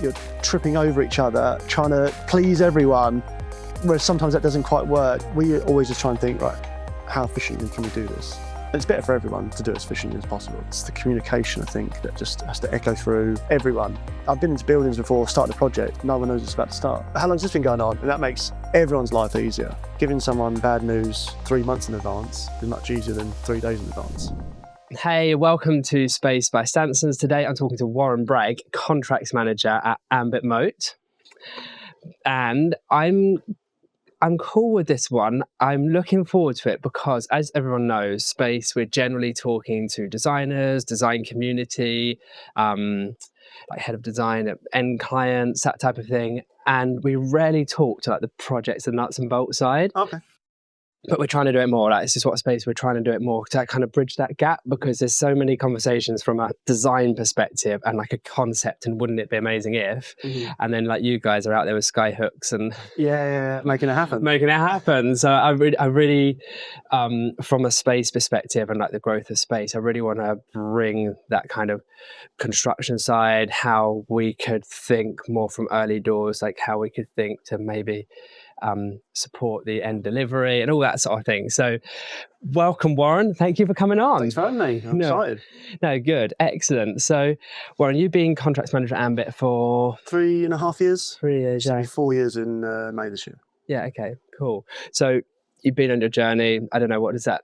you're tripping over each other, trying to please everyone, whereas sometimes that doesn't quite work. We always just try and think, right, how efficiently can we do this? And it's better for everyone to do it as efficiently as possible. It's the communication, I think, that just has to echo through everyone. I've been into buildings before, started a project, no one knows it's about to start. How long has this been going on? And that makes everyone's life easier. Giving someone bad news 3 months in advance is much easier than 3 days in advance. Hey, welcome to Space by Stansons. Today I'm talking to Warren Bragg, contracts manager at Ambit Moat. And I'm cool with this one. I'm looking forward to it because, as everyone knows, Space, we're generally talking to designers, design community, like head of design, end clients, that type of thing. And we rarely talk to like the projects, the nuts and bolts side. Okay. But we're trying to do it more. Like, this is what Space, we're trying to do it more to kind of bridge that gap, because there's so many conversations from a design perspective and like a concept and wouldn't it be amazing if, and then like you guys are out there with sky hooks and making it happen. So I really from a Space perspective and like the growth of Space, I really want to bring that kind of construction side, how we could think more from early doors, like how we could think to maybe support the end delivery and all that sort of thing. So welcome, Warren. Thank you for coming on. Thanks for having me. I'm excited. No, good. Excellent. So Warren, you've been contracts manager at Ambit for 3.5 years. 3 years, yeah. 4 years in May this year. Yeah, okay, cool. So you've been on your journey. I don't know, what does that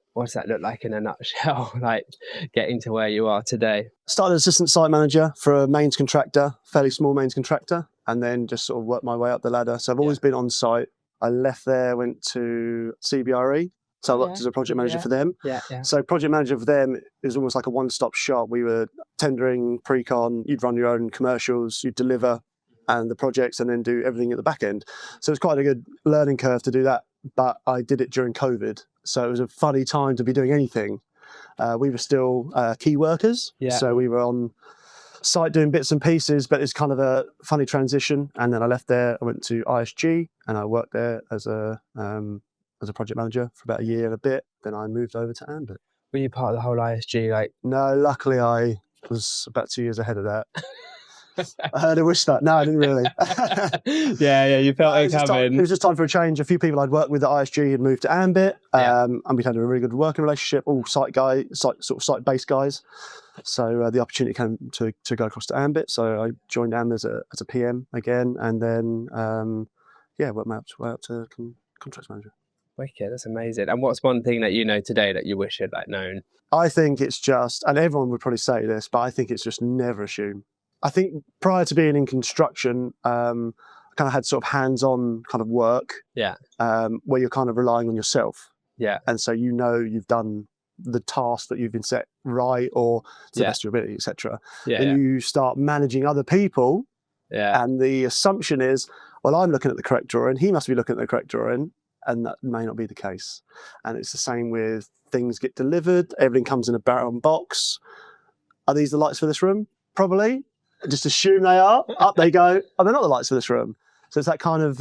look like in a nutshell, like getting to where you are today? Started as assistant site manager for a mains contractor, fairly small mains contractor, and then just sort of worked my way up the ladder. So I've always been on site. I left there, went to CBRE, so I worked as a project manager for them. So project manager for them is almost like a one-stop shop. We were tendering, pre-con, you'd run your own commercials, you'd deliver and the projects and then do everything at the back end. So it's quite a good learning curve to do that, but I did it during COVID. So it was a funny time to be doing anything. We were still key workers, so we were on site doing bits and pieces, but it's kind of a funny transition. And then I left there, I went to ISG and I worked there as a project manager for about a year and a bit. Then I moved over to Ambit. Were you part of the whole ISG? Like, no, luckily I was about 2 years ahead of that. I heard a wish that. No, I didn't really. You felt it coming. It was just time for a change. A few people I'd worked with at ISG had moved to Ambit, and we had a really good working relationship, all site-based guys. So the opportunity came to go across to Ambit. So I joined Ambit as a PM again, and then worked my way up to contracts manager. Wicked, that's amazing. And what's one thing that you know today that you wish you'd like known? I think it's just, and everyone would probably say this, but I think it's just never assume. I think prior to being in construction, I kind of had sort of hands-on kind of work, where you're kind of relying on yourself. And so you've done the task that you've been set right or to the best of your ability, etc. Then you start managing other people, and the assumption is, well, I'm looking at the correct drawing, he must be looking at the correct drawing, and that may not be the case. And it's the same with things get delivered, everything comes in a brown box. Are these the lights for this room? Probably. Just assume they are. Up they go. Oh, they're not the lights for this room. So it's that kind of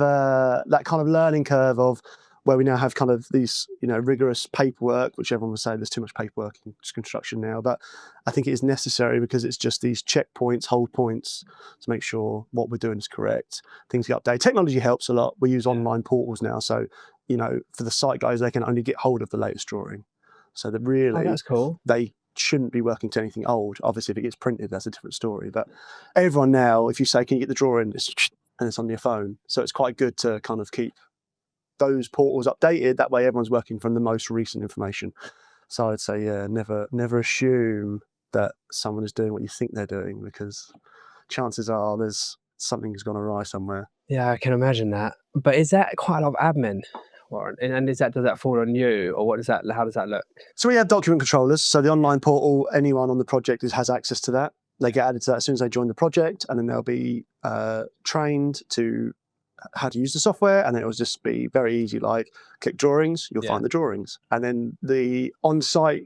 learning curve of where we now have kind of these, rigorous paperwork, which everyone will say there's too much paperwork in construction now. But I think it is necessary because it's just these checkpoints, hold points to make sure what we're doing is correct. Things get updated. Technology helps a lot. We use online portals now. So, for the site guys, they can only get hold of the latest drawing. So that really, that's cool. They shouldn't be working to anything old. Obviously, if it gets printed, that's a different story. But everyone now, if you say, can you get the drawing, and it's on your phone. So it's quite good to kind of keep those portals updated. That way everyone's working from the most recent information. So I'd say, never assume that someone is doing what you think they're doing, because chances are something's gone awry somewhere. Yeah, I can imagine that. But is that quite a lot of admin, Warren? And does that fall on you, or how does that look? So we have document controllers. So the online portal, anyone on the project has access to that. They get added to that as soon as they join the project, and then they'll be trained to how to use the software, and then it'll just be very easy, like click drawings, you'll find the drawings. And then the on-site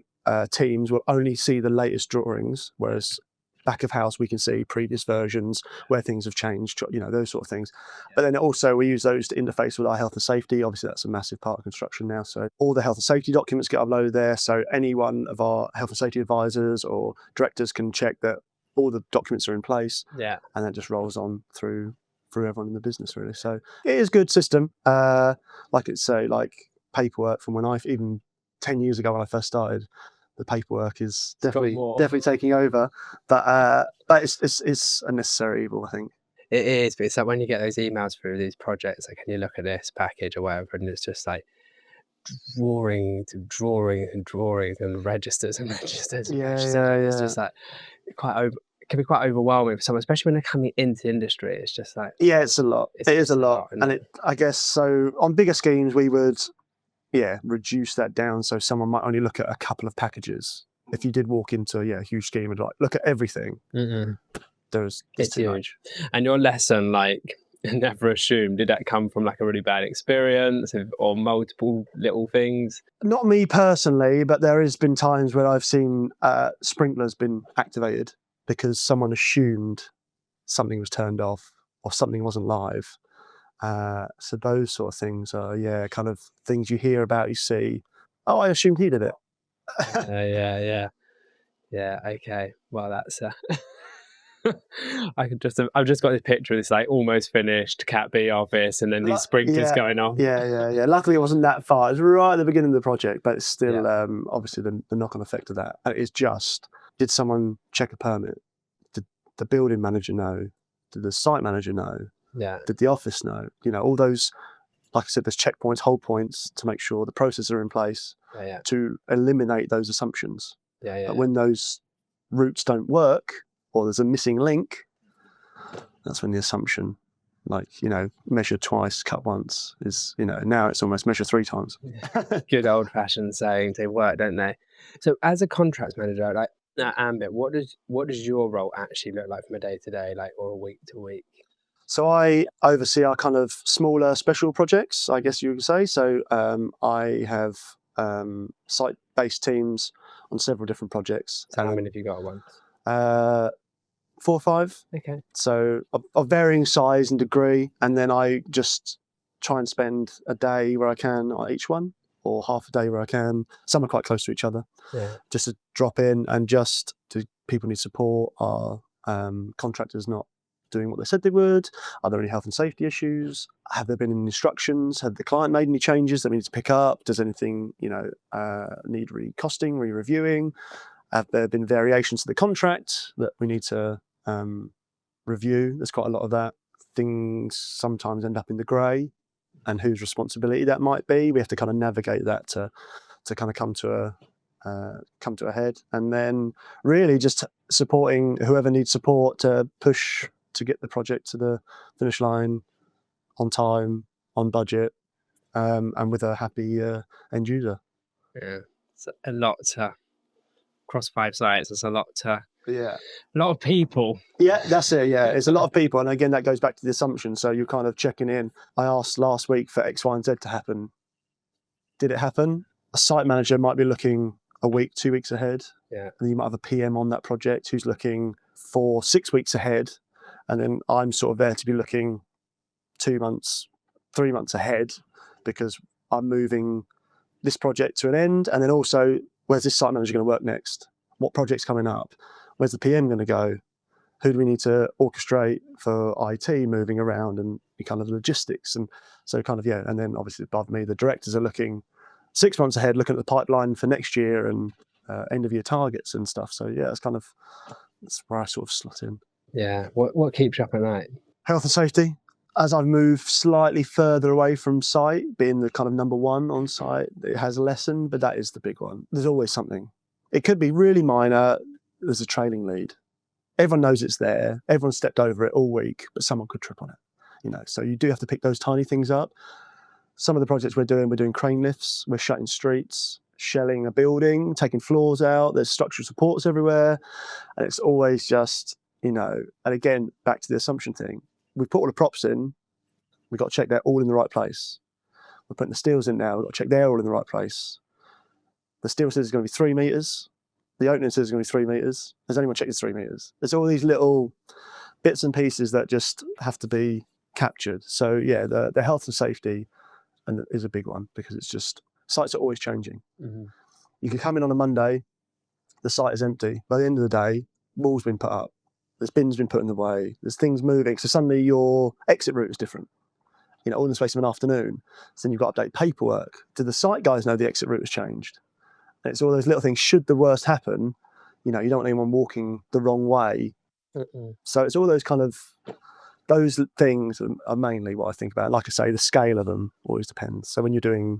teams will only see the latest drawings, whereas back of house we can see previous versions where things have changed, those sort of things. But then also we use those to interface with our health and safety. Obviously that's a massive part of construction now, so all the health and safety documents get uploaded there, so any one of our health and safety advisors or directors can check that all the documents are in place, and that just rolls on through everyone in the business, really. So it is a good system. Like paperwork from when even 10 years ago when I first started, the paperwork is definitely taking over, but it's a necessary evil, I think. It is, but it's like when you get those emails through these projects, like, can you look at this package or whatever, and it's just like drawings and registers and registers and registers. It's just like it can be quite overwhelming for someone, especially when they're coming into industry. It's just like, it's a lot. It is a lot, and I guess so. On bigger schemes, we would reduce that down, so someone might only look at a couple of packages. If you did walk into a huge scheme and like look at everything, it's huge. And your lesson, like, never assume, did that come from like a really bad experience or multiple little things? Not me personally, but there has been times where I've seen sprinklers been activated because someone assumed something was turned off or something wasn't live. So those sort of things are kind of things you hear about, you see, oh, I assumed he did it. Yeah, okay, well, that's I've just got this picture of this like almost finished Cat B office, and then these sprinklers going off. Yeah. Luckily, it wasn't that far. It was right at the beginning of the project, but it's still obviously the knock-on effect of that. And it's just, did someone check a permit? Did the building manager know? Did the site manager know? Yeah. Did the office know? All those, like I said, there's checkpoints, hold points to make sure the processes are in place to eliminate those assumptions. But when those routes don't work, or there's a missing link, that's when the assumption, like, measure twice, cut once, is, now it's almost measure 3 times. Good old-fashioned sayings, they work, don't they? So as a contracts manager, like at Ambit, what does your role actually look like from a day-to-day, like, or a week-to-week? So I oversee our kind of smaller special projects, I guess you could say. So I have site-based teams on several different projects. So how many have you got at once? 4 or 5. Okay. So of varying size and degree, and then I just try and spend a day where I can on each one, or half a day where I can. Some are quite close to each other. Yeah. Just to drop in and just, do people need support? Are contractors not doing what they said they would? Are there any health and safety issues? Have there been any instructions? Have the client made any changes that we need to pick up? Does anything need recosting, re-reviewing? Have there been variations to the contract that we need to review? There's quite a lot of that. Things sometimes end up in the grey, and whose responsibility that might be. We have to kind of navigate that to kind of come to a head, and then really just supporting whoever needs support to push to get the project to the finish line on time, on budget, and with a happy end user. Yeah, it's a lot to across 5 sites. It's a lot to a lot of people. Yeah, that's it. Yeah, it's a lot of people, and again, that goes back to the assumption. So you're kind of checking in. I asked last week for X, Y, and Z to happen. Did it happen? A site manager might be looking a week, 2 weeks ahead. Yeah, and you might have a PM on that project who's looking for 6 weeks ahead, and then I'm sort of there to be looking 2 months, 3 months ahead, because I'm moving this project to an end, and then also, where's this site manager going to work next? What project's coming up? Where's the PM going to go? Who do we need to orchestrate for IT moving around and kind of logistics? And so kind of, and then obviously above me, the directors are looking 6 months ahead, looking at the pipeline for next year and end of year targets and stuff. So that's where I sort of slot in. Yeah. What keeps you up at night? Health and safety. As I've moved slightly further away from site, being the kind of number one on site, it has lessened, but that is the big one. There's always something. It could be really minor. There's a trailing lead. Everyone knows it's there. Everyone stepped over it all week, but someone could trip on it. So you do have to pick those tiny things up. Some of the projects we're doing crane lifts. We're shutting streets, shelling a building, taking floors out. There's structural supports everywhere. And it's always just, and again, back to the assumption thing. We put all the props in. We've got to check they're all in the right place. We're putting the steels in now. We've got to check they're all in the right place. The steel says it's going to be 3 meters. The opening says it's going to be 3 meters. Has anyone checked it's 3 meters? There's all these little bits and pieces that just have to be captured. So the health and safety is a big one, because it's just, sites are always changing. Mm-hmm. You can come in on a Monday, the site is empty. By the end of the day, wall's been put up. There's bins been put in the way. There's things moving. So suddenly your exit route is different. All in the space of an afternoon. So then you've got to update paperwork. Do the site guys know the exit route has changed? And it's all those little things. Should the worst happen, you don't want anyone walking the wrong way. So it's all those those things are mainly what I think about. Like I say, the scale of them always depends. So when you're doing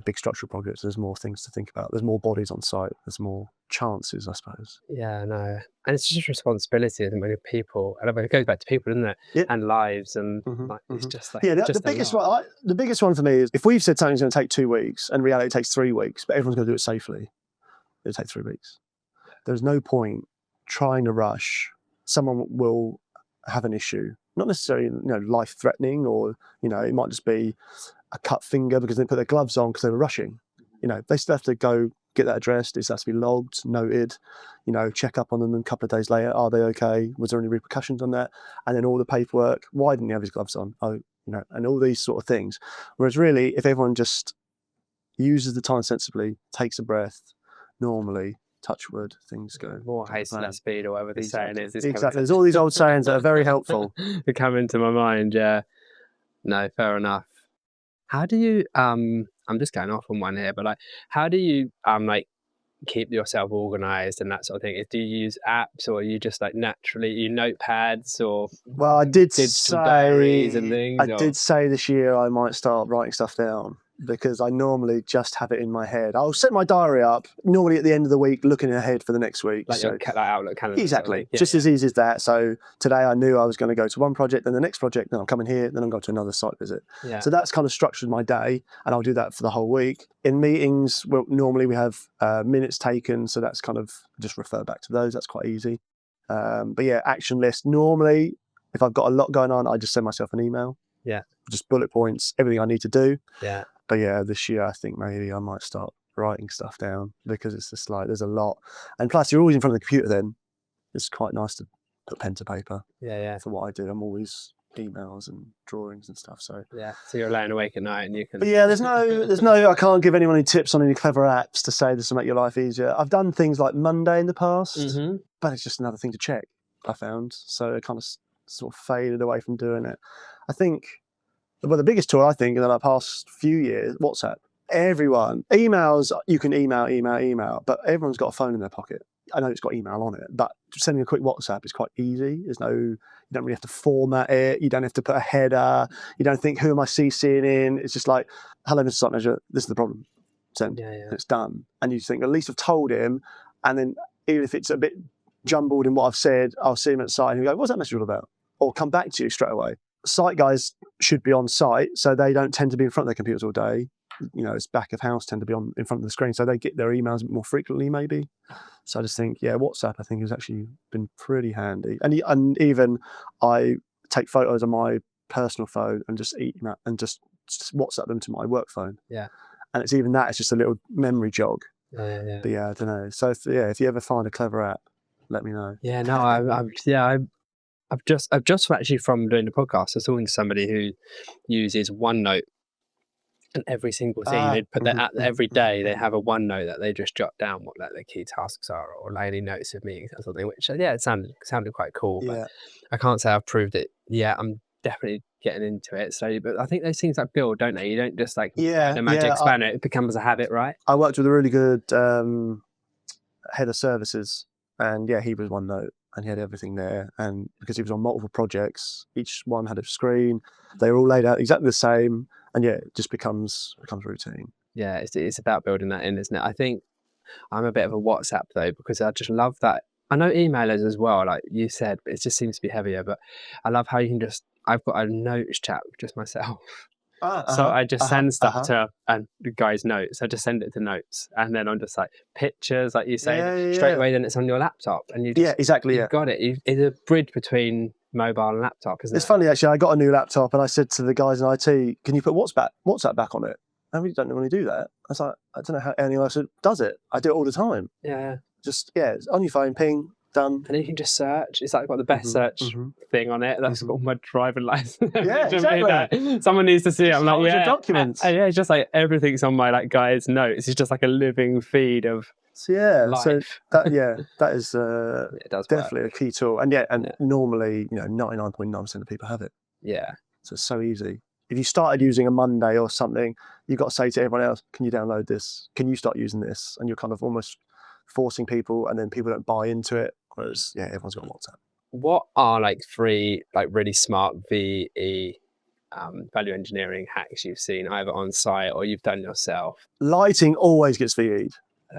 big structural projects, there's more things to think about. There's more bodies on site. There's more chances, I suppose. Yeah, no. And it's just responsibility when you're people. And it goes back to people, doesn't it? Yeah. And lives. And it's just like... Yeah, the biggest one for me is if we've said something's going to take 2 weeks and in reality it takes 3 weeks, but everyone's going to do it safely, it'll take 3 weeks. There's no point trying to rush. Someone will have an issue. Not necessarily, life-threatening, or it might just be a cut finger because they didn't put their gloves on because they were rushing. They still have to go get that addressed. It has to be logged, noted. Check up on them, and a couple of days later, are they okay? Was there any repercussions on that? And then all the paperwork. Why didn't he have his gloves on? And all these sort of things. Whereas really, if everyone just uses the time sensibly, takes a breath, normally, touch wood, things go. More haste, less speed, or whatever the saying is. Exactly. There's all these old sayings that are very helpful. They come into my mind, yeah. No, fair enough. How do you, I'm just going off on one here, but how do you, keep yourself organised and that sort of thing? Do you use apps, or are you just naturally, notepads, or I did diaries and things? I did say this year I might start writing stuff down, because I normally just have it in my head. I'll set my diary up, normally at the end of the week, looking ahead for the next week. Like your Outlook calendar. Exactly. Just as easy as that. So today I knew I was going to go to one project, then the next project, then I'm coming here, then I'm going to another site visit. Yeah. So that's kind of structured my day, and I'll do that for the whole week. In meetings, normally we have minutes taken, so that's kind of just refer back to those. That's quite easy. But yeah, action list. Normally, if I've got a lot going on, I just send myself an email. Yeah. Just bullet points, everything I need to do. Yeah. But yeah, this year I think maybe I might start writing stuff down, because it's just there's a lot. And plus, you're always in front of the computer then. It's quite nice to put pen to paper. Yeah. For what I do, I'm always emails and drawings and stuff. So yeah, so you're laying awake at night and you can... But yeah, there's no, I can't give anyone any tips on any clever apps to say this will make your life easier. I've done things like Monday in the past, but it's just another thing to check, I found. So I kind of sort of faded away from doing it. I think... Well, the biggest tool, I think, in the past few years, WhatsApp. Everyone, emails, you can email, but everyone's got a phone in their pocket. I know it's got email on it, but sending a quick WhatsApp is quite easy. You don't really have to format it. You don't have to put a header. You don't think, who am I CCing in? It's just like, hello, Mr. Site Manager, this is the problem. Send. Yeah. It's done. And you think, at least I've told him. And then even if it's a bit jumbled in what I've said, I'll see him at site and he'll go, what's that message all about? Or come back to you straight away. Site guys should be on site, so they don't tend to be in front of their computers all day. It's back of house tend to be in front of the screen, so they get their emails a bit more frequently, maybe. So I just think, WhatsApp I think has actually been pretty handy. And even I take photos on my personal phone and just WhatsApp them to my work phone. Yeah. And it's even that, it's just a little memory jog. Yeah. But yeah, I don't know. So if you ever find a clever app, let me know. Yeah, no, I've just actually, from doing the podcast, I was talking to somebody who uses OneNote, and every single thing they put every day they have a OneNote that they just jot down what their key tasks are, or any notes of meetings or something. Which it sounded quite cool. But I can't say I've proved it yet. I'm definitely getting into it slowly, but I think those things build, don't they? You don't just the magic spanner; it becomes a habit, right? I worked with a really good head of services, and he was OneNote. And he had everything there, and because he was on multiple projects, each one had a screen. They were all laid out exactly the same, and it just becomes routine. Yeah, it's about building that in, isn't it? I think I'm a bit of a WhatsApp though, because I just love that. I know emailers as well, like you said, but it just seems to be heavier. But I love how you can I've got a notes chat with just myself. So I just send stuff to the guy's notes. I just send it to notes, and then I'm just pictures, like you say, straight away. Then it's on your laptop, and you've got it. It's a bridge between mobile and laptop, isn't it? It's funny actually. I got a new laptop, and I said to the guys in IT, "Can you put WhatsApp back on it?" I really don't normally do that. I was like, I don't know how anyone else does it. I do it all the time. Yeah. Just it's on your phone, ping. Done. And you can just search. It's got the best search thing on it. That's got my driving license. Yeah, exactly. Someone needs to see it. I'm like, documents. It's just everything's on my guy's notes. It's just a living feed of So yeah, life. that is it does definitely work. a key tool, and normally 99.9% of people have it. Yeah. So it's so easy. If you started using a Monday or something, you've got to say to everyone else, "Can you download this? Can you start using this?" And you're kind of almost forcing people, and then people don't buy into it. Whereas everyone's got WhatsApp. What are like 3 like really smart VE value engineering hacks you've seen either on site or you've done yourself? Lighting always gets VE'd.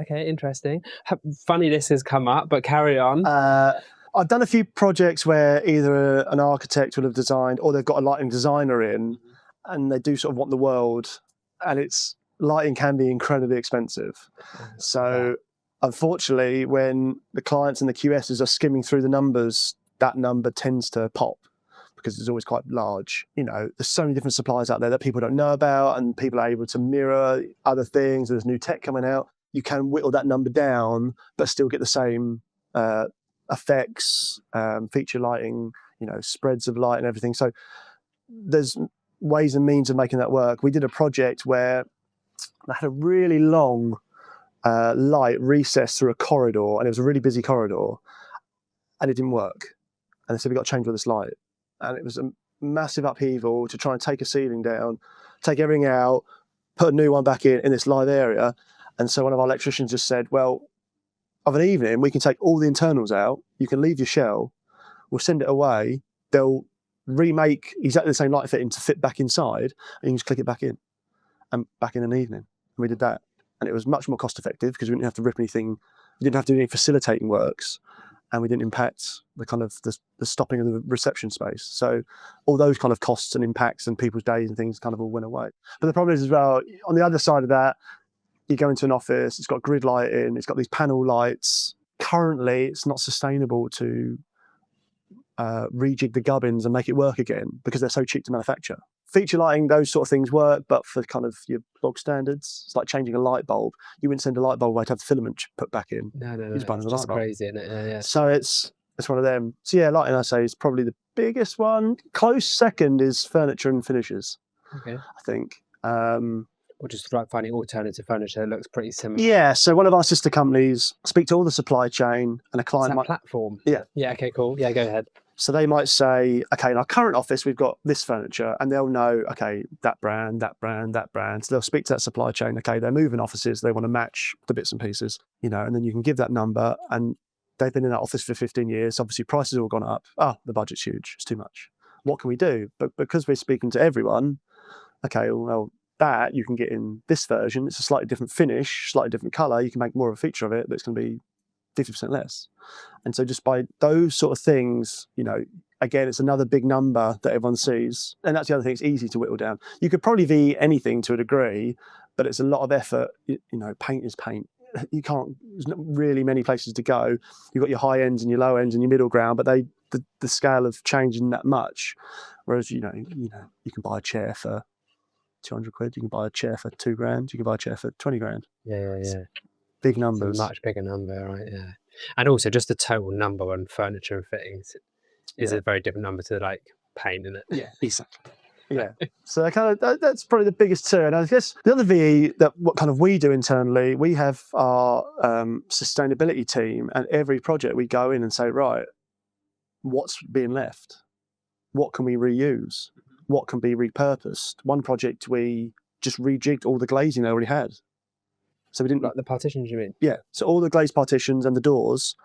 Okay, interesting. Funny this has come up, but carry on. I've done a few projects where either an architect will have designed or they've got a lighting designer in, and they do sort of want the world, and lighting can be incredibly expensive. So unfortunately, when the clients and the QSs are skimming through the numbers, that number tends to pop because it's always quite large. There's so many different suppliers out there that people don't know about, and people are able to mirror other things. There's new tech coming out. You can whittle that number down, but still get the same effects, feature lighting, spreads of light and everything. So there's ways and means of making that work. We did a project where I had a really long light recess through a corridor, and it was a really busy corridor, and it didn't work. And they said, "We've got to change all this light." And it was a massive upheaval to try and take a ceiling down, take everything out, put a new one back in this live area. And so one of our electricians just said, "Well, of an evening, we can take all the internals out. You can leave your shell. We'll send it away. They'll remake exactly the same light fitting to fit back inside, and you can just click it back in, and back in an evening." And we did that. And it was much more cost effective because we didn't have to rip anything. We didn't have to do any facilitating works, and we didn't impact the kind of the stopping of the reception space. So all those kind of costs and impacts and people's days and things kind of all went away. But the problem is as well, on the other side of that, you go into an office, it's got grid lighting, it's got these panel lights. Currently, it's not sustainable to rejig the gubbins and make it work again because they're so cheap to manufacture. Feature lighting, those sort of things work, but for kind of your bog standards, it's like changing a light bulb. You wouldn't send a light bulb away to have the filament put back in. No. It's just crazy, isn't it? Yeah. So it's one of them. So yeah, lighting, I say, is probably the biggest one. Close second is furniture and finishes. Okay. I think. Or just like finding alternative furniture that looks pretty similar. Yeah, so one of our sister companies speak to all the supply chain, and a client might platform. Yeah. Okay, cool. Yeah, go ahead. So they might say, okay, in our current office we've got this furniture, and they'll know, okay, that brand, that brand, that brand. So they'll speak to that supply chain. Okay, they're moving offices, they want to match the bits and pieces, and then you can give that number, and they've been in that office for 15 years. Obviously, prices have all gone up. The budget's huge. It's too much. What can we do? But because we're speaking to everyone, okay, well, that you can get in this version. It's a slightly different finish, slightly different color. You can make more of a feature of it, but it's going to be 50% less. And so just by those sort of things, again, it's another big number that everyone sees. And that's the other thing, it's easy to whittle down. You could probably VE anything to a degree, but it's a lot of effort. Paint is paint. There's not really many places to go. You've got your high ends and your low ends and your middle ground, but the scale of change isn't that much. Whereas, you can buy a chair for 200 quid, you can buy a chair for 2 grand, you can buy a chair for 20 grand. Yeah. Big numbers. It's a much bigger number, right? Yeah. And also just the total number on furniture and fittings is a very different number to like paint, isn't it? Yeah, exactly. Yeah. So that's probably the biggest two. And I guess the other VE what kind of we do internally, we have our sustainability team, and every project we go in and say, right, what's being left? What can we reuse? What can be repurposed? One project, we just rejigged all the glazing they already had. So we didn't... Like the partitions, you mean? Yeah. So all the glazed partitions and the doors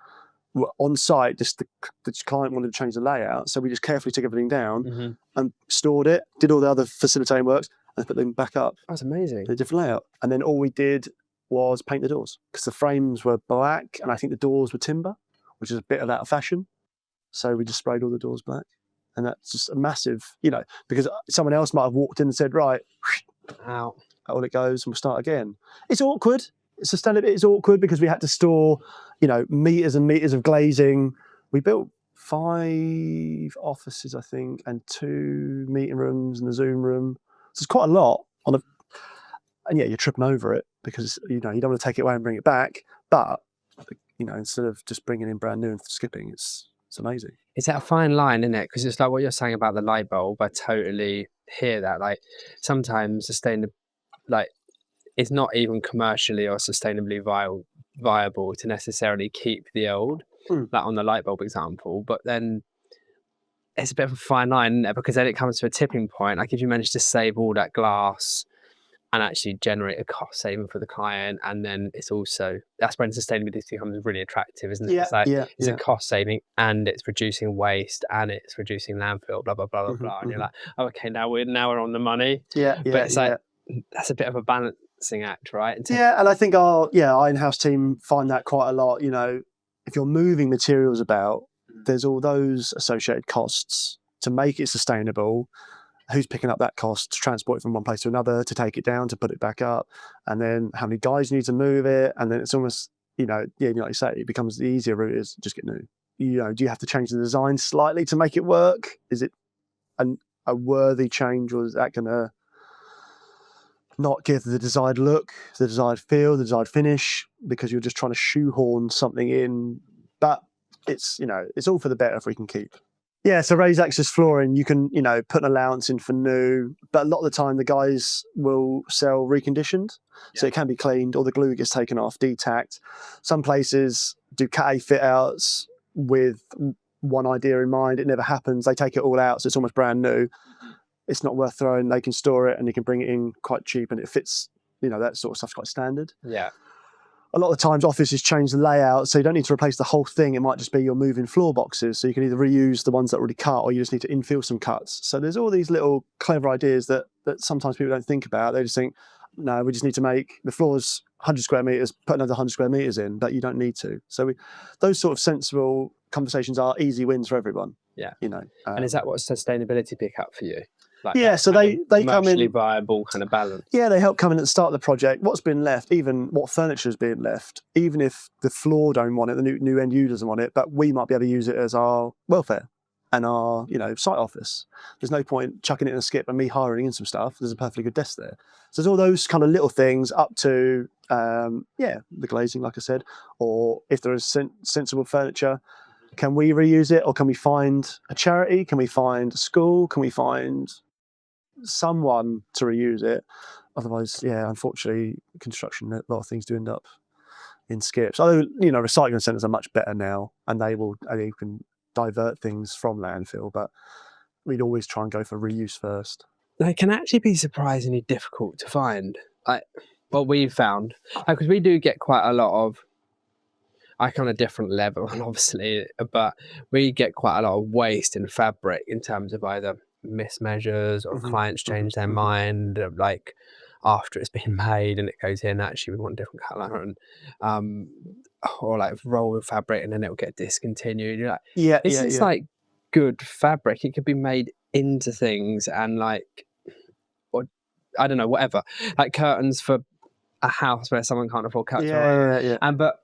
were on site. Just the client wanted to change the layout. So we just carefully took everything down and stored it, did all the other facilitating works, and put them back up. That's amazing. A different layout. And then all we did was paint the doors because the frames were black and I think the doors were timber, which is a bit out of fashion. So we just sprayed all the doors black. And that's just a massive, because someone else might have walked in and said, right, out, all it goes, and we'll start again. It's awkward. Sustainability is awkward because we had to store, meters and meters of glazing. We built 5 offices, I think, and 2 meeting rooms and a Zoom room. So it's quite a lot and you're tripping over it because, you don't want to take it away and bring it back. But, instead of just bringing in brand new and skipping, it's amazing. It's that fine line, isn't it? Because it's like what you're saying about the light bulb. I totally hear that. Like sometimes it's not even commercially or sustainably viable to necessarily keep the old, like on the light bulb example, but then it's a bit of a fine line, isn't it? Because then it comes to a tipping point. Like if you manage to save all that glass and actually generate a cost saving for the client, and then it's also, that's when sustainability becomes really attractive, isn't it? Yeah, it's like it's a cost saving, and it's reducing waste, and it's reducing landfill, blah blah blah blah blah. And you're like, oh, okay, now we're on the money. But it's like that's a bit of a balancing act, right? And I think our in-house team find that quite a lot. You know, if you're moving materials about, there's all those associated costs to make it sustainable. Who's picking up that cost to transport it from one place to another, to take it down, to put it back up, and then how many guys you need to move it, and then it's almost, like you say, it becomes the easier route is just get new. Do you have to change the design slightly to make it work? Is it a worthy change, or is that going to not give the desired look, the desired feel, the desired finish, because you're just trying to shoehorn something in? But it's it's all for the better if we can keep. Yeah, so raised access flooring, you can, put an allowance in for new, but a lot of the time the guys will sell reconditioned. So it can be cleaned, or the glue gets taken off, detacked. Some places do Cat A fit outs with one idea in mind. It never happens. They take it all out, so it's almost brand new. It's not worth throwing. They can store it and you can bring it in quite cheap, and it fits, that sort of stuff's quite standard. Yeah. A lot of the times offices change the layout, so you don't need to replace the whole thing. It might just be you're moving floor boxes, so you can either reuse the ones that are already cut, or you just need to infill some cuts. So there's all these little clever ideas that sometimes people don't think about. They just think, no, we just need to make the floors 100 square meters, put another 100 square meters in, but you don't need to. So those sort of sensible conversations are easy wins for everyone. Yeah. And is that what sustainability pick up for you? Like so they come in viable kind of balance. Yeah, they help come in at the start of the project. What's been left, even what furniture is being left, even if the floor don't want it, the new end user doesn't want it, but we might be able to use it as our welfare and our site office. There's no point chucking it in a skip and me hiring in some stuff. There's a perfectly good desk there. So there's all those kind of little things up to the glazing, like I said, or if there is sensible furniture. Can we reuse it, or can we find a charity? Can we find a school? Can we find someone to reuse it? Otherwise, unfortunately, construction, a lot of things do end up in skips. Although, recycling centres are much better now, and they can divert things from landfill, but we'd always try and go for reuse first. They can actually be surprisingly difficult to find. Like what we've found, because we do get quite a lot of, on a different level, obviously, but we get quite a lot of waste in fabric in terms of either mismeasures or clients change their mind, like after it's been made and it goes in, actually we want a different colour, and or like roll of fabric and then it'll get discontinued. You're like, this is like good fabric. It could be made into things, and like, or I don't know, whatever, like curtains for a house where someone can't afford curtains. And but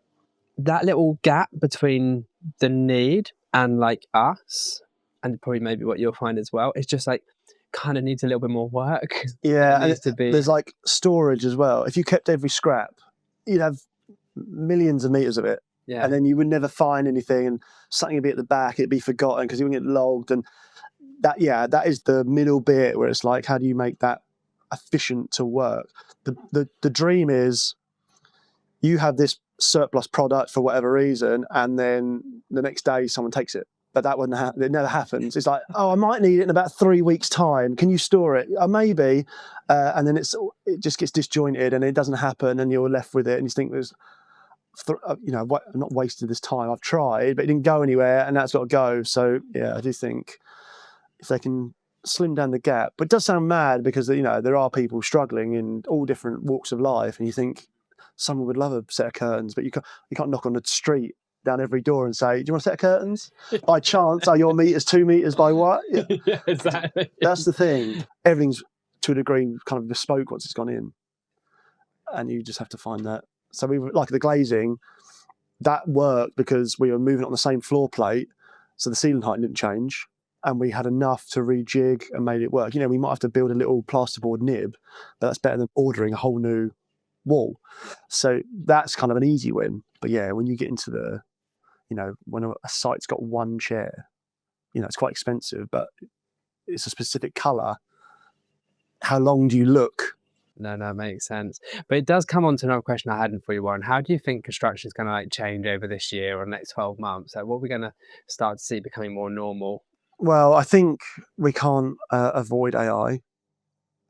that little gap between the need and like us, and probably maybe what you'll find as well, it's just like kind of needs a little bit more work. There's like storage as well. If you kept every scrap, you'd have millions of meters of it, and then you would never find anything, and something would be at the back, it'd be forgotten because you wouldn't get logged, and that is the middle bit where it's like, how do you make that efficient to work? The dream is you have this surplus product for whatever reason, and then the next day someone takes it. But that wouldn't happen. It never happens. It's like, oh, I might need it in about 3 weeks' time. Can you store it? Maybe. And then it just gets disjointed, and it doesn't happen, and you're left with it, and you think there's, I'm not wasted this time. I've tried, but it didn't go anywhere, and that's got to go. So I do think if they can slim down the gap, but it does sound mad because there are people struggling in all different walks of life, and you think someone would love a set of curtains, but you can't knock on the street down every door and say, do you want a set of curtains? By chance, are your meters 2 meters by what? Yeah, exactly. That's the thing. Everything's to a degree kind of bespoke once it's gone in, and you just have to find that. So we like the glazing, that worked because we were moving it on the same floor plate, so the ceiling height didn't change, and we had enough to rejig and made it work. We might have to build a little plasterboard nib, but that's better than ordering a whole new wall. So that's kind of an easy win. But when you get into the, when a site's got one chair, it's quite expensive, but it's a specific colour. How long do you look No, makes sense. But it does come on to another question I had for you, Warren. How do you think construction is going to like change over this year or next 12 months? Like, what are we going to start to see becoming more normal? Well, I think we can't avoid AI.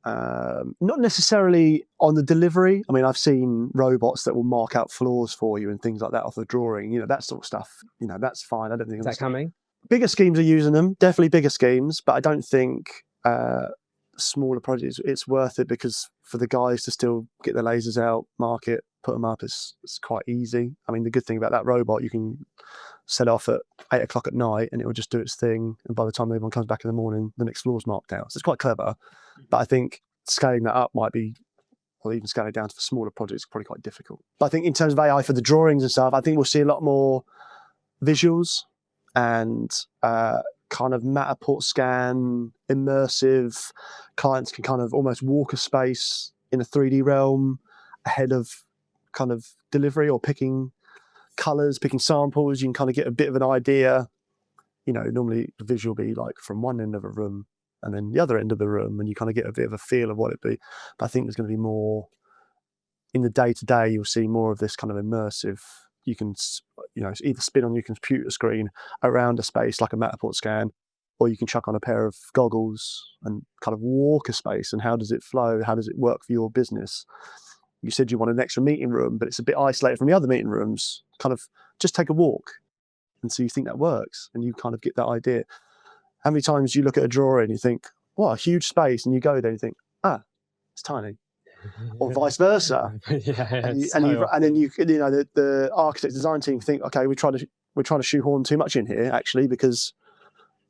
Not necessarily on the delivery. I mean, I've seen robots that will mark out floors for you and things like that off the drawing. You know, that sort of stuff. You know, that's fine. I don't think is that coming. Bigger schemes are using them. Definitely bigger schemes, but I don't think smaller projects. It's worth it because for the guys to still get their lasers out, mark it, put them up, it's quite easy. I mean, the good thing about that robot, you can set off at 8 o'clock at night and it will just do its thing. And by the time everyone comes back in the morning, the next floor's marked out. So it's quite clever. But I think scaling that up might be, or even scaling it down for smaller projects, probably quite difficult. But I think in terms of AI for the drawings and stuff, I think we'll see a lot more visuals and kind of Matterport scan, immersive. Clients can kind of almost walk a space in a 3D realm ahead of kind of delivery or picking colours, picking samples. You can kind of get a bit of an idea. You know, normally the visual will be like from one end of a room and then the other end of the room, and you kind of get a bit of a feel of what it'd be. But I think there's going to be more in the day-to-day. You'll see more of this kind of immersive. You can, you know, either spin on your computer screen around a space like a Matterport scan, or you can chuck on a pair of goggles and kind of walk a space. And how does it flow? How does it work for your business? You said you want an extra meeting room, but it's a bit isolated from the other meeting rooms. Kind of just take a walk. And so you think that works, and you kind of get that idea. How many times you look at a drawing and you think, what a huge space, and you go there and you think, it's tiny. Or vice versa. And then you know the architect design team think, okay, we're trying to shoehorn too much in here actually because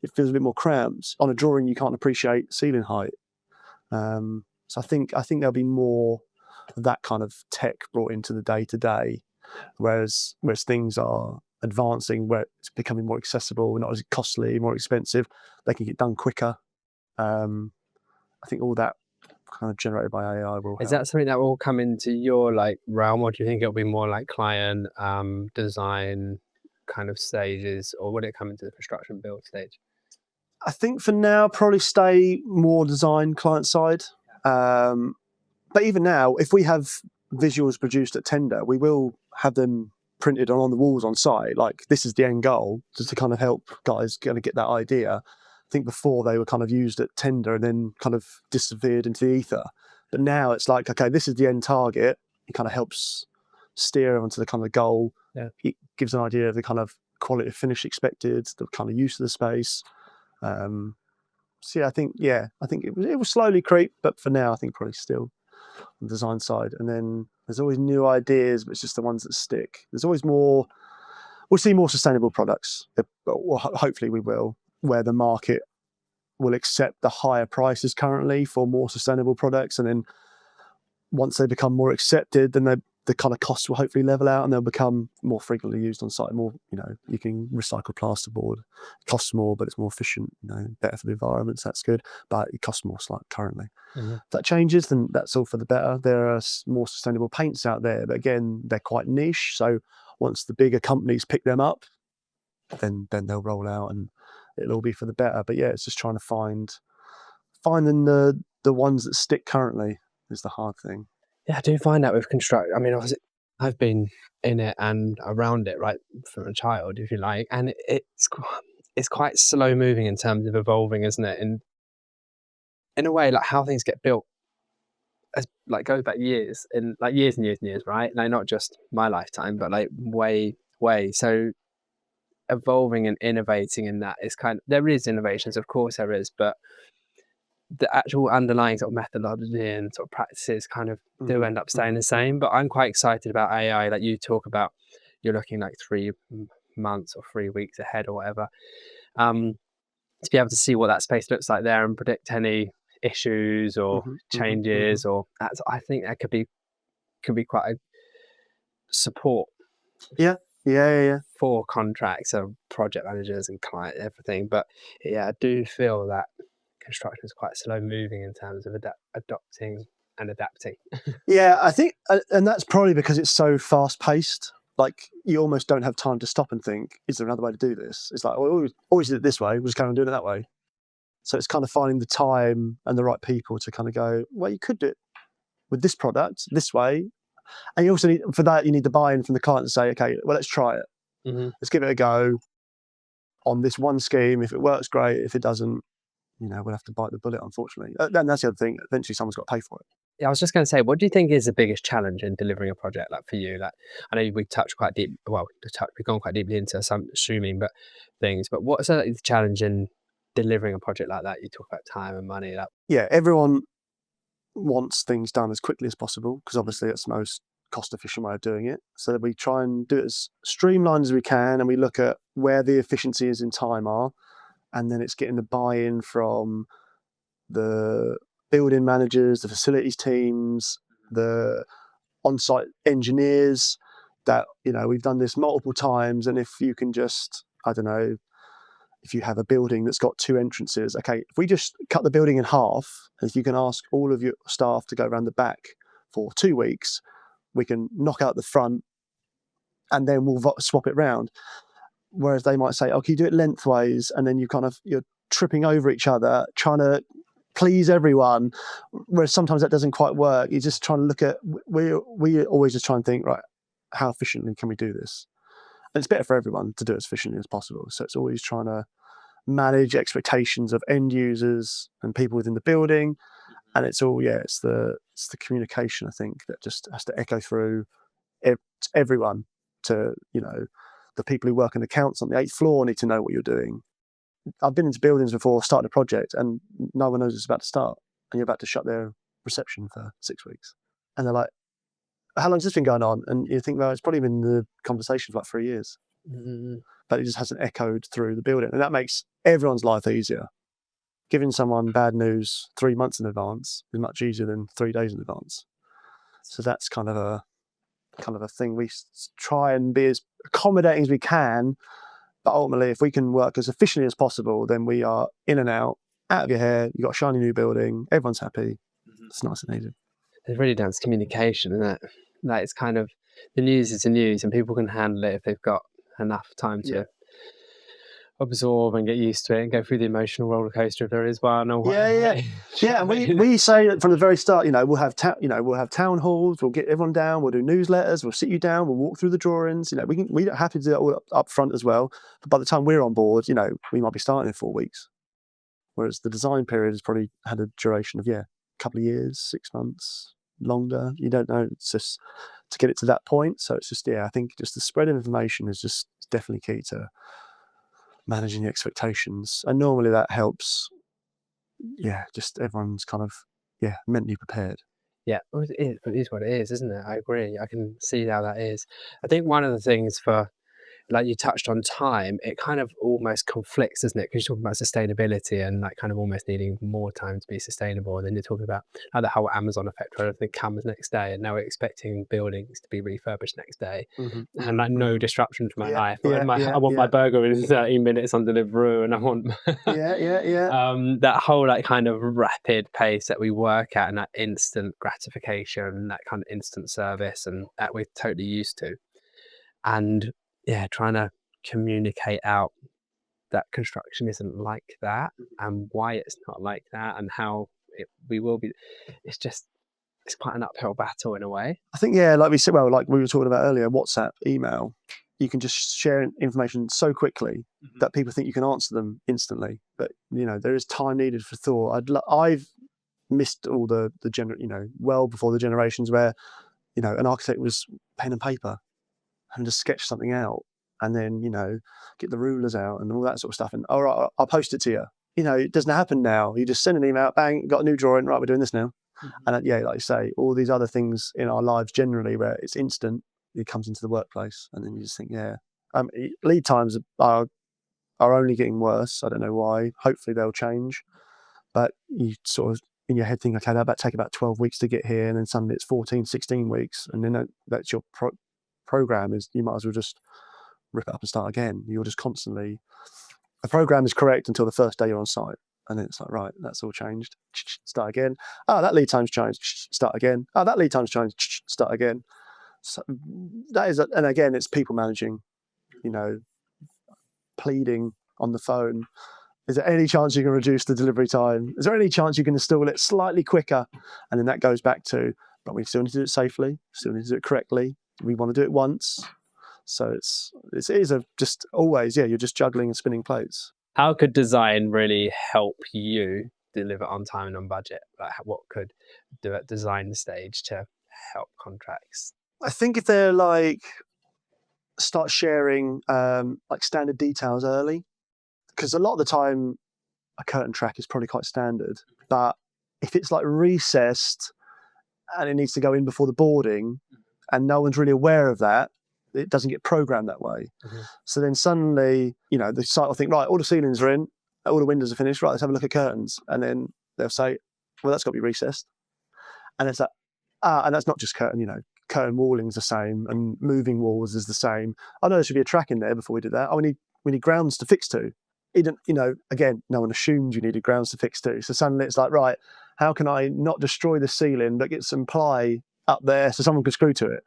it feels a bit more cramped. On a drawing, you can't appreciate ceiling height. So I think there'll be more of that kind of tech brought into the day to day, whereas things are advancing, where it's becoming more accessible, not as costly, more expensive. They can get done quicker. I think all that kind of generated by AI will help. Is that something that will come into your like realm, or do you think it'll be more like client design kind of stages, or would it come into the construction build stage? I think for now probably stay more design client side. But even now, if we have visuals produced at tender, we will have them printed on the walls on site. Like, this is the end goal, just to kind of help guys kind of get that idea. I think before they were kind of used at tender and then kind of disappeared into the ether. But now it's like, okay, this is the end target. It kind of helps steer onto the kind of goal. Yeah. It gives an idea of the kind of quality of finish expected, the kind of use of the space. So yeah, I think it will slowly creep, but for now, I think probably still on the design side. And then there's always new ideas, but it's just the ones that stick. There's always more. We'll see more sustainable products. Well, hopefully we will, where the market will accept the higher prices currently for more sustainable products, and then once they become more accepted, then the kind of costs will hopefully level out and they'll become more frequently used on site. More, you know, you can recycle plasterboard. It costs more, but it's more efficient, you know, better for the environment, so that's good. But it costs more like currently. Mm-hmm. If that changes, then that's all for the better. There are more sustainable paints out there, but again, they're quite niche. So once the bigger companies pick them up, then they'll roll out and it'll all be for the better. But yeah, it's just trying to finding the ones that stick currently is the hard thing. Yeah, I do find that with construction. I mean, I've been in it and around it, right, from a child, if you like, and it's quite slow moving in terms of evolving, isn't it? And in a way, like how things get built, like goes back years and years, right? Like not just my lifetime, but like way. So evolving and innovating in that is there is innovations, of course there is, but the actual underlying sort of methodology and sort of practices kind of do end up staying the same. But I'm quite excited about AI. Like you talk about, you're looking like 3 months or 3 weeks ahead or whatever, to be able to see what that space looks like there and predict any issues or changes or I think that could be quite a support. Yeah. For contracts and project managers and client everything. But yeah, I do feel that construction is quite slow moving in terms of adopting and adapting. Yeah, I think, and that's probably because it's so fast paced. Like you almost don't have time to stop and think, is there another way to do this? It's like, we always did it this way, we'll just carry on doing it that way. So it's kind of finding the time and the right people to kind of go, well, you could do it with this product this way. And you also need, for that, you need the buy-in from the client to say, okay, well, let's try it. Let's give it a go on this one scheme. If it works, great. If it doesn't, we'll have to bite the bullet, unfortunately. Then that's the other thing. Eventually, someone's got to pay for it. Yeah, I was just going to say, what do you think is the biggest challenge in delivering a project for you? I know we've touched quite deep. Well, we've gone quite deeply into some streaming, things. But what's the challenge in delivering a project like that? You talk about time and money. Yeah, everyone wants things done as quickly as possible because obviously it's the most cost-efficient way of doing it. So we try and do it as streamlined as we can, and we look at where the efficiencies in time are, and then it's getting the buy-in from the building managers, the facilities teams, the on-site engineers that, we've done this multiple times, and if you can just, I don't know, if you have a building that's got 2 entrances, okay, if we just cut the building in half, if you can ask all of your staff to go around the back for 2 weeks, we can knock out the front and then we'll swap it round. Whereas they might say, okay, you do it lengthways, and then you're tripping over each other, trying to please everyone, whereas sometimes that doesn't quite work. You're just trying to look at, we always just try and think, right, how efficiently can we do this? And it's better for everyone to do it as efficiently as possible. So it's always trying to manage expectations of end users and people within the building. And it's all, it's the communication, I think, that just has to echo through everyone to, the people who work in accounts on the 8th floor need to know what you're doing. I've been into buildings before, starting a project, and no one knows it's about to start, and you're about to shut their reception for 6 weeks. And they're like, how long has this been going on? And you think, well, it's probably been the conversation for like 3 years. But it just hasn't echoed through the building. And that makes everyone's life easier. Giving someone bad news 3 months in advance is much easier than 3 days in advance. So that's kind of a thing. We try and be as accommodating as we can, but ultimately, if we can work as efficiently as possible, then we are in and out of your hair. You've got a shiny new building. Everyone's happy. It's nice and easy. It's really down to communication, isn't it? That it's kind of, the news is the news, and people can handle it if they've got enough time to absorb and get used to it and go through the emotional roller coaster if there is one. Or yeah. And we say that from the very start. We'll have town halls. We'll get everyone down. We'll do newsletters. We'll sit you down. We'll walk through the drawings. We're happy to do that all up front as well. But by the time we're on board, we might be starting in 4 weeks, whereas the design period has probably had a duration of a couple of years, 6 months, longer. You don't know. It's just to get it to that point. So it's just I think just the spread of information is just definitely key to managing the expectations, and normally that helps. Just everyone's kind of mentally prepared. It is what it is, isn't it? I agree. I can see how that is. I think one of the things for, like you touched on time, it kind of almost conflicts, doesn't it? Because you're talking about sustainability and like kind of almost needing more time to be sustainable. And then you're talking about how the whole Amazon effect where everything comes next day, and now we're expecting buildings to be refurbished next day, and like no disruption to my life. I want my burger in 30 minutes on Deliveroo, and I want that whole like kind of rapid pace that we work at, and that instant gratification, that kind of instant service, and that we're totally used to. And trying to communicate out that construction isn't like that, and why it's not like that, and how we will be. It's quite an uphill battle in a way. I think, like we said, like we were talking about earlier, WhatsApp, email, you can just share information so quickly that people think you can answer them instantly. But, there is time needed for thought. I've missed all the well before the generations where, an architect was pen and paper and just sketch something out, and then, get the rulers out and all that sort of stuff. And all right, I'll post it to you. It doesn't happen now. You just send an email, bang, got a new drawing, right, we're doing this now. And like you say, all these other things in our lives generally where it's instant, it comes into the workplace, and then you just think, lead times are only getting worse. I don't know why. Hopefully they'll change. But you sort of, in your head, think, okay, that'll take about 12 weeks to get here, and then suddenly it's 14, 16 weeks, and then that's your program. Is you might as well just rip it up and start again. You're just constantly, the program is correct until the first day you're on site, and then it's like, right, that's all changed, start again. That lead time's changed, start again. That lead time's changed, start again. So that is, and again, it's people managing, pleading on the phone. Is there any chance you can reduce the delivery time? Is there any chance you can install it slightly quicker? And then that goes back to but we still need to do it safely, still need to do it correctly. We want to do it once. So it is just always, you're just juggling and spinning plates. How could design really help you deliver on time and on budget? Like, what could do at design stage to help contracts? I think if they're like, start sharing like standard details early, because a lot of the time a curtain track is probably quite standard, but if it's like recessed and it needs to go in before the boarding and no one's really aware of that, it doesn't get programmed that way. So then suddenly, the site will think, right, all the ceilings are in, all the windows are finished, right, let's have a look at curtains. And then they'll say, well, that's got to be recessed. And it's like, and that's not just curtain, curtain walling's the same and moving walls is the same. I know there should be a track in there before we did that. Oh, we need grounds to fix to. Again, no one assumed you needed grounds to fix to. So suddenly it's like, right, how can I not destroy the ceiling but get some ply up there so someone could screw to it?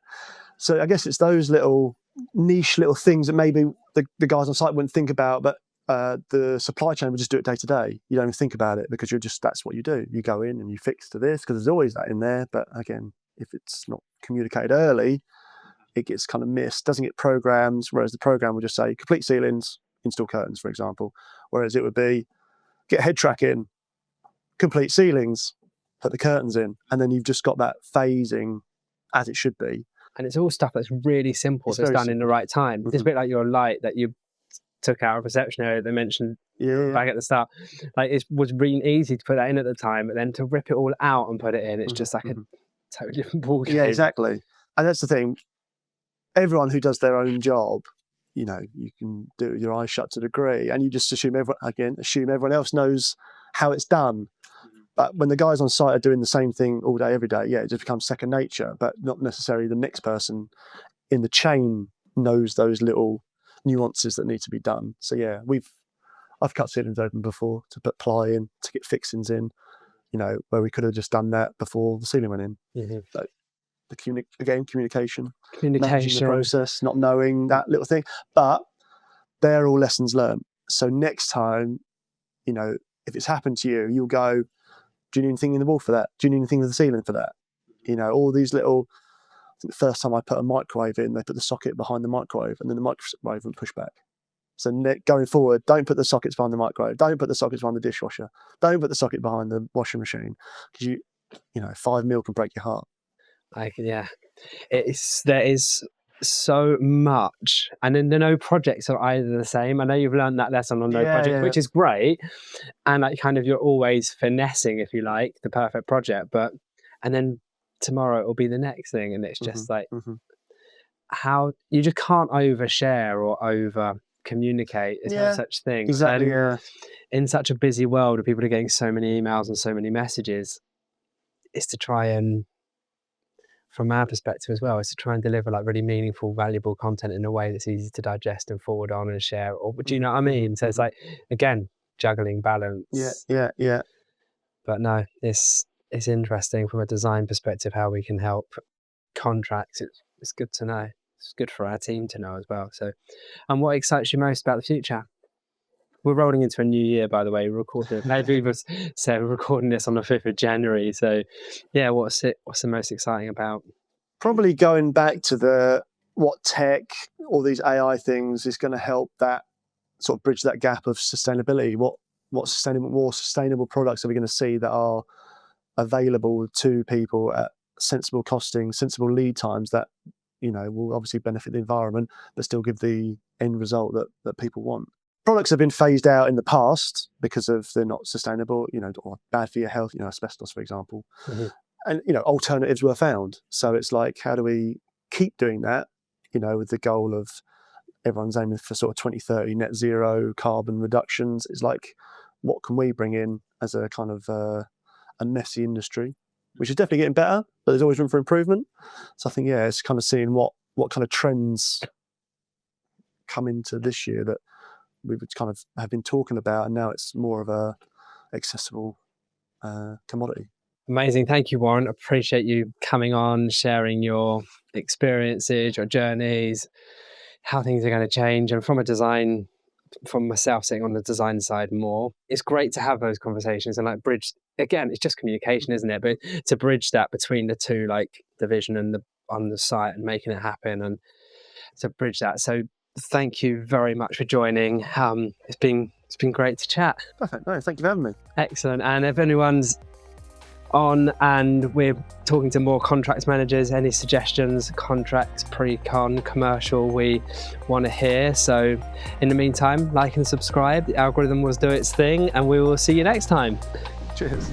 So I guess it's those little niche little things that maybe the guys on site wouldn't think about, but the supply chain would just do it day to day. You don't even think about it because that's what you do. You go in and you fix to this because there's always that in there. But again, if it's not communicated early, it gets kind of missed, doesn't get programmed, whereas the program would just say complete ceilings, install curtains, for example. Whereas it would be get head track in, complete ceilings, put the curtains in, and then you've just got that phasing as it should be. And it's all stuff that's really simple, that's done in the right time. It's a bit like your light that you took out of reception area they mentioned back at the start. Like, it was really easy to put that in at the time, but then to rip it all out and put it in, it's just like a totally different ballgame. Yeah, exactly. And that's the thing. Everyone who does their own job, you can do it with your eyes shut to a degree, and you just assume everyone else knows how it's done. But when the guys on site are doing the same thing all day, every day, it just becomes second nature, but not necessarily the next person in the chain knows those little nuances that need to be done. So I've cut ceilings open before to put ply in, to get fixings in, where we could have just done that before the ceiling went in. So communication, managing the process, not knowing that little thing, but they're all lessons learned. So next time, if it's happened to you, you'll go, do you need anything in the wall for that? Do you need anything in the ceiling for that? All these little. I think the first time I put a microwave in, they put the socket behind the microwave, and then the microwave would push back. So going forward, don't put the sockets behind the microwave. Don't put the sockets behind the dishwasher. Don't put the socket behind the washing machine, because 5 mil can break your heart. There is so much, and then no projects are either the same. I know you've learned that lesson on no project, which is great, and like kind of you're always finessing, if you like, the perfect project, and then tomorrow it will be the next thing, and it's just how you just can't overshare or over communicate. There's no such thing. Exactly. In such a busy world where people are getting so many emails and so many messages, is to try and, from our perspective as well, is to try and deliver like really meaningful, valuable content in a way that's easy to digest and forward on and share. Or do you know what I mean? So it's like, again, juggling balance. Yeah. But no, it's interesting from a design perspective how we can help contracts. It's good to know. It's good for our team to know as well. So, and what excites you most about the future? We're rolling into a new year, by the way. We're recording this on the 5th of January. So, what's the most exciting about? Probably going back to what tech, all these AI things is going to help that sort of bridge that gap of sustainability. What more sustainable products are we going to see that are available to people at sensible costing, sensible lead times that will obviously benefit the environment, but still give the end result that people want. Products have been phased out in the past because they're not sustainable, or bad for your health, asbestos, for example. And, alternatives were found. So it's like, how do we keep doing that, with the goal of everyone's aiming for sort of 2030 net zero carbon reductions? It's like, what can we bring in as a kind of a messy industry, which is definitely getting better, but there's always room for improvement. So I think, it's kind of seeing what kind of trends come into this year that we would kind of have been talking about, and now it's more of a accessible commodity. Amazing. Thank you, Warren. Appreciate you coming on, sharing your experiences, your journeys, how things are going to change. And from a design from myself sitting on the design side more, it's great to have those conversations and like bridge, again, it's just communication, isn't it? But to bridge that between the two, like the vision and the on the site and making it happen, and to bridge that. So thank you very much for joining. It's been great to chat. Perfect. No, thank you for having me. Excellent. And if anyone's on and we're talking to more contracts managers, any suggestions, contracts, pre-con, commercial, we want to hear. So in the meantime, like and subscribe. The algorithm will do its thing, and we will see you next time. Cheers.